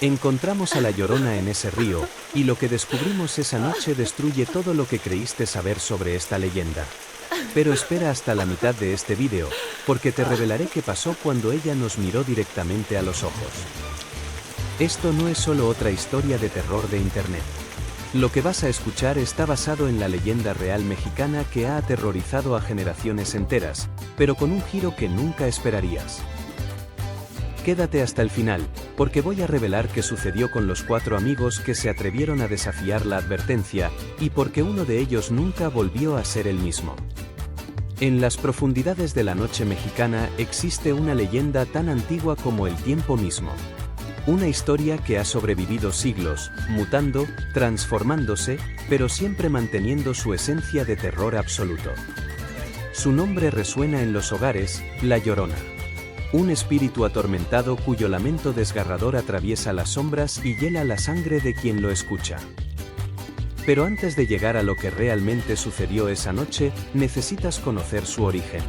Encontramos a la Llorona en ese río, y lo que descubrimos esa noche destruye todo lo que creíste saber sobre esta leyenda. Pero espera hasta la mitad de este vídeo, porque te revelaré qué pasó cuando ella nos miró directamente a los ojos. Esto no es solo otra historia de terror de internet. Lo que vas a escuchar está basado en la leyenda real mexicana que ha aterrorizado a generaciones enteras, pero con un giro que nunca esperarías. Quédate hasta el final, porque voy a revelar qué sucedió con los 4 amigos que se atrevieron a desafiar la advertencia, y por qué uno de ellos nunca volvió a ser el mismo. En las profundidades de la noche mexicana existe una leyenda tan antigua como el tiempo mismo. Una historia que ha sobrevivido siglos, mutando, transformándose, pero siempre manteniendo su esencia de terror absoluto. Su nombre resuena en los hogares, La Llorona. Un espíritu atormentado cuyo lamento desgarrador atraviesa las sombras y hiela la sangre de quien lo escucha. Pero antes de llegar a lo que realmente sucedió esa noche, necesitas conocer su origen.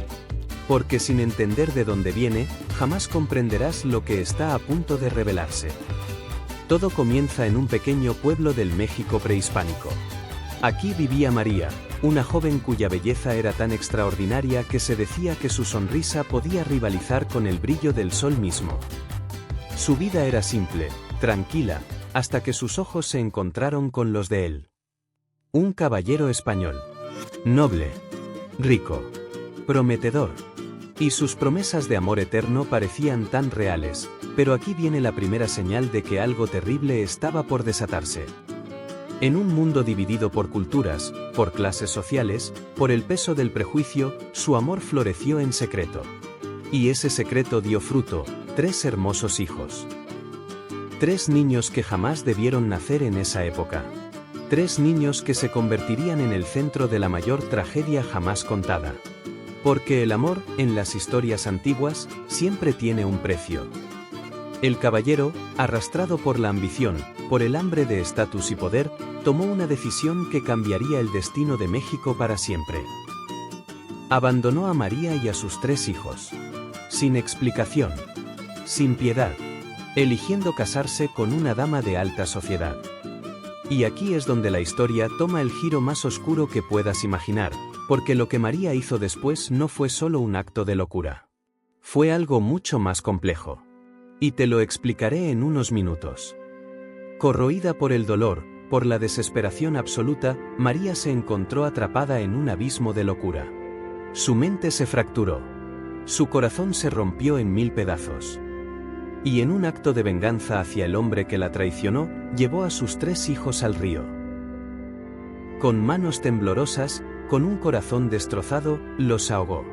Porque sin entender de dónde viene, jamás comprenderás lo que está a punto de revelarse. Todo comienza en un pequeño pueblo del México prehispánico. Aquí vivía María, una joven cuya belleza era tan extraordinaria que se decía que su sonrisa podía rivalizar con el brillo del sol mismo. Su vida era simple, tranquila, hasta que sus ojos se encontraron con los de él. Un caballero español. Noble. Rico. Prometedor. Y sus promesas de amor eterno parecían tan reales, pero aquí viene la primera señal de que algo terrible estaba por desatarse. En un mundo dividido por culturas, por clases sociales, por el peso del prejuicio, su amor floreció en secreto. Y ese secreto dio fruto, 3 hermosos hijos. 3 niños que jamás debieron nacer en esa época. 3 niños que se convertirían en el centro de la mayor tragedia jamás contada. Porque el amor, en las historias antiguas, siempre tiene un precio. El caballero, arrastrado por la ambición, por el hambre de estatus y poder, tomó una decisión que cambiaría el destino de México para siempre. Abandonó a María y a sus 3 hijos. Sin explicación. Sin piedad. Eligiendo casarse con una dama de alta sociedad. Y aquí es donde la historia toma el giro más oscuro que puedas imaginar, porque lo que María hizo después no fue solo un acto de locura. Fue algo mucho más complejo. Y te lo explicaré en unos minutos. Corroída por el dolor, por la desesperación absoluta, María se encontró atrapada en un abismo de locura. Su mente se fracturó. Su corazón se rompió en 1000 pedazos. Y en un acto de venganza hacia el hombre que la traicionó, llevó a sus 3 hijos al río. Con manos temblorosas, con un corazón destrozado, los ahogó.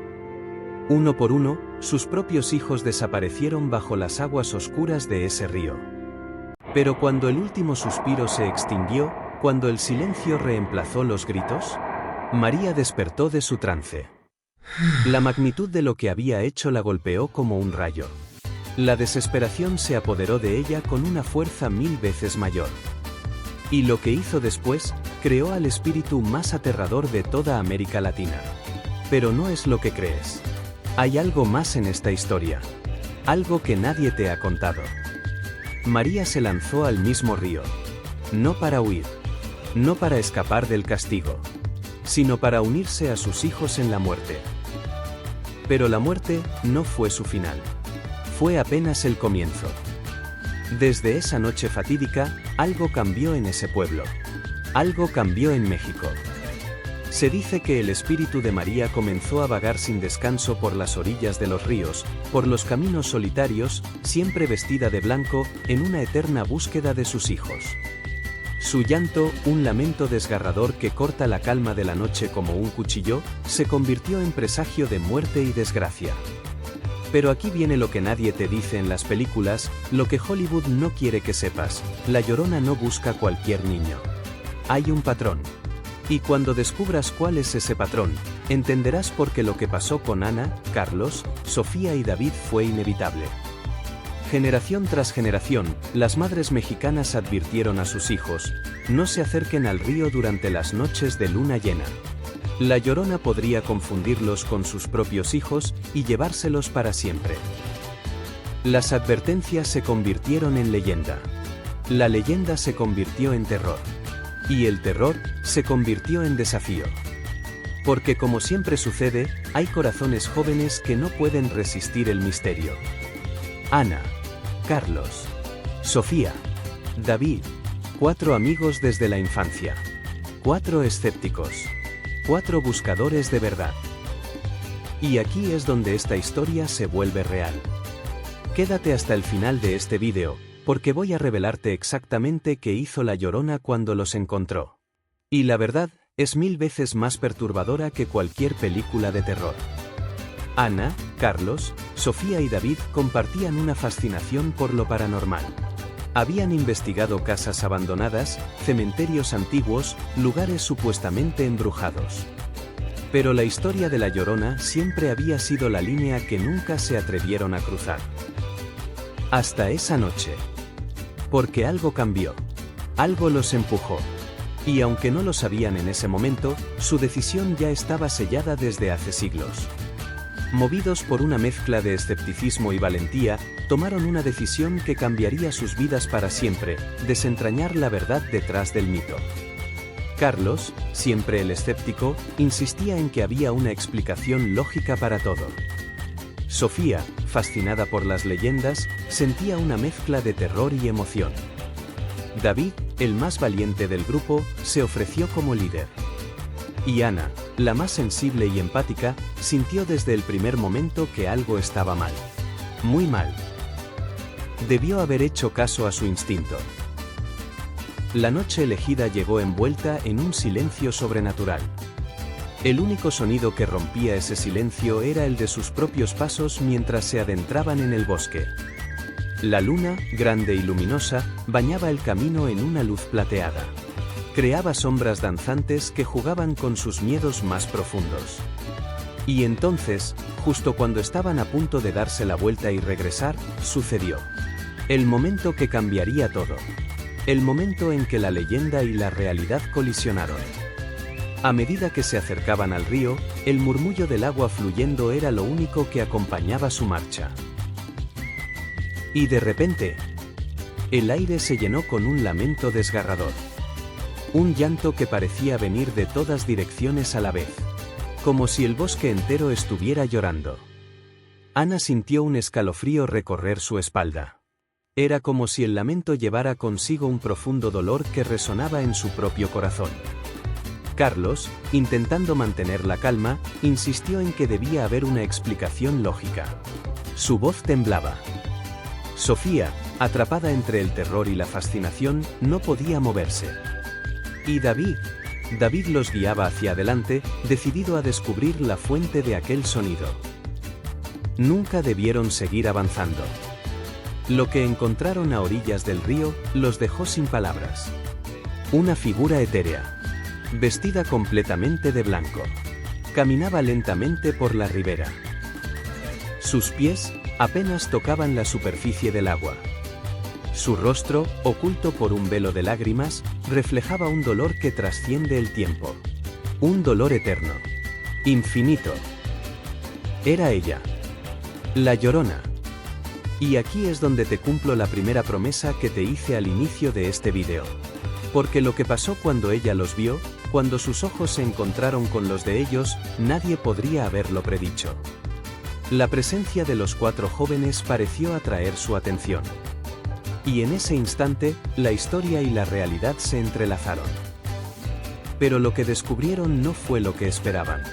Uno por uno, sus propios hijos desaparecieron bajo las aguas oscuras de ese río. Pero cuando el último suspiro se extinguió, cuando el silencio reemplazó los gritos, María despertó de su trance. La magnitud de lo que había hecho la golpeó como un rayo. La desesperación se apoderó de ella con una fuerza 1000 veces mayor. Y lo que hizo después, creó al espíritu más aterrador de toda América Latina. Pero no es lo que crees. Hay algo más en esta historia. Algo que nadie te ha contado. María se lanzó al mismo río. No para huir. No para escapar del castigo. Sino para unirse a sus hijos en la muerte. Pero la muerte no fue su final. Fue apenas el comienzo. Desde esa noche fatídica, algo cambió en ese pueblo. Algo cambió en México. Se dice que el espíritu de María comenzó a vagar sin descanso por las orillas de los ríos, por los caminos solitarios, siempre vestida de blanco, en una eterna búsqueda de sus hijos. Su llanto, un lamento desgarrador que corta la calma de la noche como un cuchillo, se convirtió en presagio de muerte y desgracia. Pero aquí viene lo que nadie te dice en las películas, lo que Hollywood no quiere que sepas: La Llorona no busca cualquier niño. Hay un patrón. Y cuando descubras cuál es ese patrón, entenderás por qué lo que pasó con Ana, Carlos, Sofía y David fue inevitable. Generación tras generación, las madres mexicanas advirtieron a sus hijos: no se acerquen al río durante las noches de luna llena. La Llorona podría confundirlos con sus propios hijos y llevárselos para siempre. Las advertencias se convirtieron en leyenda. La leyenda se convirtió en terror. Y el terror se convirtió en desafío. Porque como siempre sucede, hay corazones jóvenes que no pueden resistir el misterio. Ana, Carlos, Sofía, David, 4 amigos desde la infancia. 4 escépticos. 4 buscadores de verdad. Y aquí es donde esta historia se vuelve real. Quédate hasta el final de este vídeo, porque voy a revelarte exactamente qué hizo la Llorona cuando los encontró. Y la verdad, es 1000 veces más perturbadora que cualquier película de terror. Ana, Carlos, Sofía y David compartían una fascinación por lo paranormal. Habían investigado casas abandonadas, cementerios antiguos, lugares supuestamente embrujados. Pero la historia de la Llorona siempre había sido la línea que nunca se atrevieron a cruzar. Hasta esa noche. Porque algo cambió. Algo los empujó. Y aunque no lo sabían en ese momento, su decisión ya estaba sellada desde hace siglos. Movidos por una mezcla de escepticismo y valentía, tomaron una decisión que cambiaría sus vidas para siempre: desentrañar la verdad detrás del mito. Carlos, siempre el escéptico, insistía en que había una explicación lógica para todo. Sofía, fascinada por las leyendas, sentía una mezcla de terror y emoción. David, el más valiente del grupo, se ofreció como líder. Y Ana, la más sensible y empática, sintió desde el primer momento que algo estaba mal. Muy mal. Debió haber hecho caso a su instinto. La noche elegida llegó envuelta en un silencio sobrenatural. El único sonido que rompía ese silencio era el de sus propios pasos mientras se adentraban en el bosque. La luna, grande y luminosa, bañaba el camino en una luz plateada. Creaba sombras danzantes que jugaban con sus miedos más profundos. Y entonces, justo cuando estaban a punto de darse la vuelta y regresar, sucedió. El momento que cambiaría todo. El momento en que la leyenda y la realidad colisionaron. A medida que se acercaban al río, el murmullo del agua fluyendo era lo único que acompañaba su marcha. Y de repente, el aire se llenó con un lamento desgarrador. Un llanto que parecía venir de todas direcciones a la vez. Como si el bosque entero estuviera llorando. Ana sintió un escalofrío recorrer su espalda. Era como si el lamento llevara consigo un profundo dolor que resonaba en su propio corazón. Carlos, intentando mantener la calma, insistió en que debía haber una explicación lógica. Su voz temblaba. Sofía, atrapada entre el terror y la fascinación, no podía moverse. Y David los guiaba hacia adelante, decidido a descubrir la fuente de aquel sonido. Nunca debieron seguir avanzando. Lo que encontraron a orillas del río los dejó sin palabras. Una figura etérea, vestida completamente de blanco, caminaba lentamente por la ribera. Sus pies apenas tocaban la superficie del agua. Su rostro, oculto por un velo de lágrimas, reflejaba un dolor que trasciende el tiempo. Un dolor eterno. Infinito. Era ella. La Llorona. Y aquí es donde te cumplo la primera promesa que te hice al inicio de este vídeo. Porque lo que pasó cuando ella los vio, cuando sus ojos se encontraron con los de ellos, nadie podría haberlo predicho. La presencia de los 4 jóvenes pareció atraer su atención. Y en ese instante, la historia y la realidad se entrelazaron. Pero lo que descubrieron no fue lo que esperaban.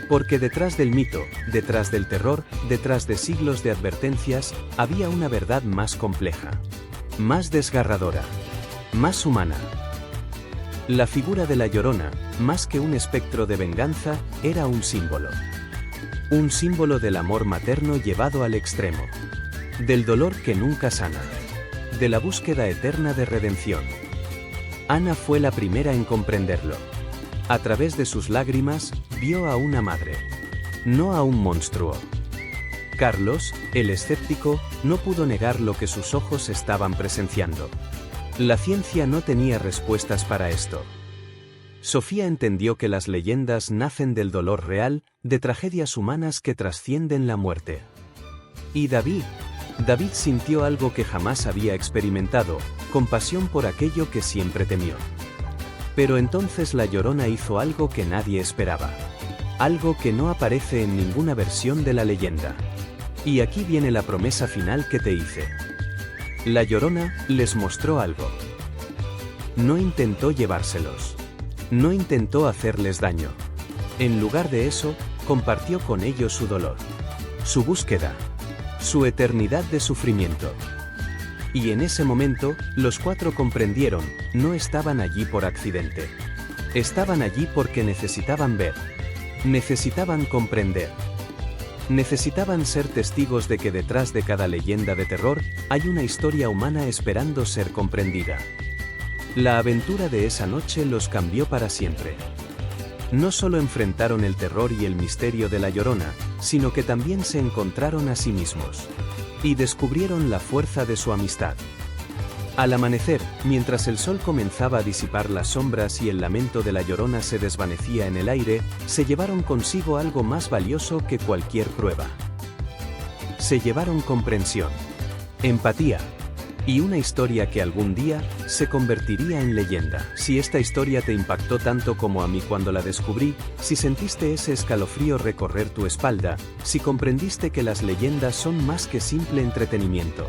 Porque detrás del mito, detrás del terror, detrás de siglos de advertencias, había una verdad más compleja. Más desgarradora. Más humana. La figura de la Llorona, más que un espectro de venganza, era un símbolo. Un símbolo del amor materno llevado al extremo. Del dolor que nunca sana. De la búsqueda eterna de redención. Ana fue la primera en comprenderlo. A través de sus lágrimas, vio a una madre. No a un monstruo. Carlos, el escéptico, no pudo negar lo que sus ojos estaban presenciando. La ciencia no tenía respuestas para esto. Sofía entendió que las leyendas nacen del dolor real, de tragedias humanas que trascienden la muerte. Y David, David sintió algo que jamás había experimentado, compasión por aquello que siempre temió. Pero entonces la Llorona hizo algo que nadie esperaba. Algo que no aparece en ninguna versión de la leyenda. Y aquí viene la promesa final que te hice. La Llorona les mostró algo. No intentó llevárselos. No intentó hacerles daño. En lugar de eso, compartió con ellos su dolor. Su búsqueda. Su eternidad de sufrimiento. Y en ese momento, los cuatro comprendieron, no estaban allí por accidente. Estaban allí porque necesitaban ver. Necesitaban comprender. Necesitaban ser testigos de que detrás de cada leyenda de terror, hay una historia humana esperando ser comprendida. La aventura de esa noche los cambió para siempre. No solo enfrentaron el terror y el misterio de la Llorona, sino que también se encontraron a sí mismos. Y descubrieron la fuerza de su amistad. Al amanecer, mientras el sol comenzaba a disipar las sombras y el lamento de la Llorona se desvanecía en el aire, se llevaron consigo algo más valioso que cualquier prueba. Se llevaron comprensión, empatía, y una historia que algún día se convertiría en leyenda. Si esta historia te impactó tanto como a mí cuando la descubrí, si sentiste ese escalofrío recorrer tu espalda, si comprendiste que las leyendas son más que simple entretenimiento.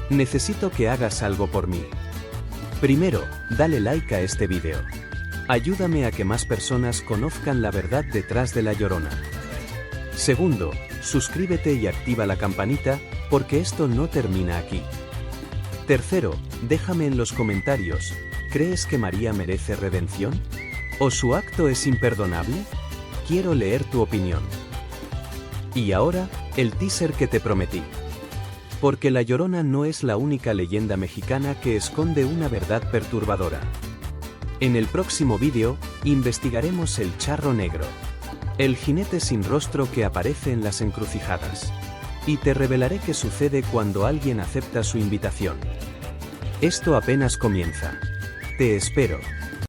Necesito que hagas algo por mí. Primero, dale like a este video. Ayúdame a que más personas conozcan la verdad detrás de la Llorona. Segundo, suscríbete y activa la campanita, porque esto no termina aquí. Tercero, déjame en los comentarios, ¿crees que María merece redención? ¿O su acto es imperdonable? Quiero leer tu opinión. Y ahora, el teaser que te prometí. Porque la Llorona no es la única leyenda mexicana que esconde una verdad perturbadora. En el próximo vídeo, investigaremos el charro negro. El jinete sin rostro que aparece en las encrucijadas. Y te revelaré qué sucede cuando alguien acepta su invitación. Esto apenas comienza. Te espero.